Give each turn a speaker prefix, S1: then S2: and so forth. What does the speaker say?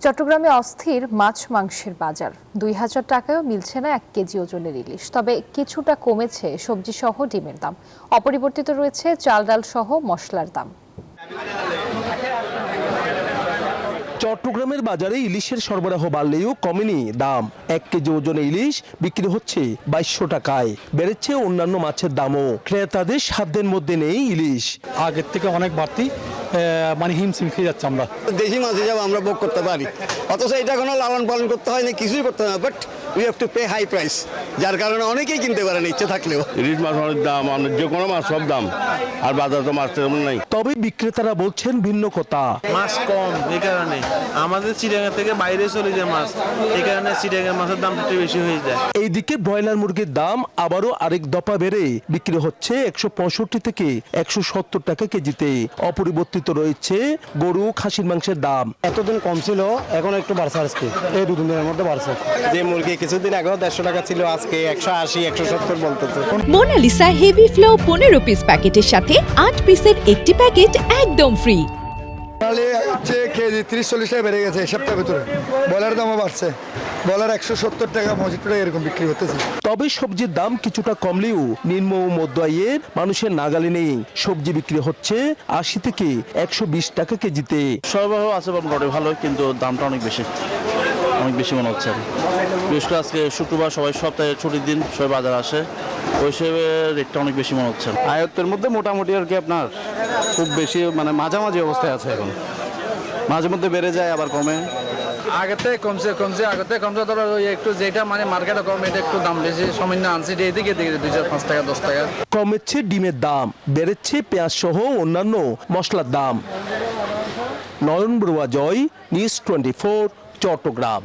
S1: চট্টগ্রামে অস্থির মাছ মাংসের বাজার। ২,০০০ টাকায়ও মিলছে না ১ কেজি ওজনের ইলিশ। তবে কিছুটা কমেছে সবজি সহ ডিমের দাম। অপরিবর্তিত রয়েছে চাল ডাল সহ মশলার দাম।
S2: চট্টগ্রামের বাজারে ইলিশের সরবরাহ বাড়লেও কমেনি দাম। ১ কেজি ওজনে ইলিশ বিক্রি হচ্ছে ২২০০ টাকায়। বেড়েছে অন্যান্য মাছের দামও। ক্রেতাদের সাধ্যের মধ্যে নেই ইলিশ।
S3: আগের থেকে অনেক বাড়তি, মানে হিমশিম খেয়ে যাচ্ছে আমরা।
S4: দেশি মাছ হিসাবে আমরা ভোগ করতে পারি, অথচ এটা কোনো লালন পালন করতে হয় না, কিছুই করতে হয় না, but we have to pay high price, যার কারণে অনেকেই কিনতে পারে না ইচ্ছে থাকলেও।
S5: ইলিশ মাছ অনেক দাম, যে কোনো মাছ সব দাম, আর বাজারে তো মাছ তেমন নাই।
S2: তবে বিক্রেতারা বলছেন ভিন্ন কথা।
S6: মাছ কম, এই কারণে আমাদের চিড়িয়াখানা থেকে বাইরে চলে যায় মাছ, এই কারণে চিড়িয়াখানা মাছের দাম একটু বেশি হয়ে যায়।
S2: এইদিকে ব্রয়লার মুরগির দাম আবারও আরেক দফা বেড়ে বিক্রি হচ্ছে ১৬৫ থেকে ১৭০ টাকা কেজিতে। অপরিবর্তিত রয়েছে গরু খাসির মাংসের দাম।
S3: এতদিন কম ছিল, এখন একটু বাড়ছে, আজকে এই ২-৩ দিনের মধ্যে বাড়ছে।
S4: যে মুরগি কিছুদিন আগেও ১৫০ টাকা ছিল, আজকে ১৮০, ১৭০ বলতেছে।
S7: মোনালিসা হেভি ফ্লো ১৫ পিস প্যাকেটের সাথে ৮ পিসের একটি প্যাকেট একদম ফ্রি।
S8: হচ্ছে কেজি ৩০-৪০ টাকা বেড়ে গেছে এই সপ্তাহের ভিতরে। ব্রয়লার দামও বাড়ছে, ব্রয়লার ১৭০ টাকা, ৭৫ টাকা এরকম বিক্রি হতেছে।
S2: তবে সবজির দাম কিছুটা কমলেও নিম্ন ও মধ্য আয়ের মানুষের নাগালে নেই। সবজি বিক্রি হচ্ছে ৮০ থেকে ১২০ টাকা কেজিতে।
S9: সরবরাহ আছে মোটামুটি ভালো, কিন্তু দামটা অনেক বেশি মনে হচ্ছে। বিশেষ করে আজকে শুক্রবার, সবাই সপ্তাহে ছুটির দিন, সবাই বাজার আসে, ওই হিসেবে রেটটা অনেক বেশি মনে হচ্ছে।
S3: আয়ত্তের মধ্যে মোটামুটি আর কি, আপনার খুব বেশি মানে মাঝামাঝি অবস্থায় আছে এখন। মাঝে মধ্যে বেড়ে যায় আবার কমে।
S6: আগেতে কমছে, ধরো ওই একটু যেটা মানে মার্কেটে কম, এটা একটু দাম বেশি সামান্য আনছি, এদিকে ২-৫ টাকা ১০ টাকা
S2: কমেছে ডিমের দাম, বেড়েছে পেঁয়াজ সহ অন্যান্য মশলার দাম। নয়ন বড়ুয়া, জয়, নিউজ 24, চট্টগ্রাম।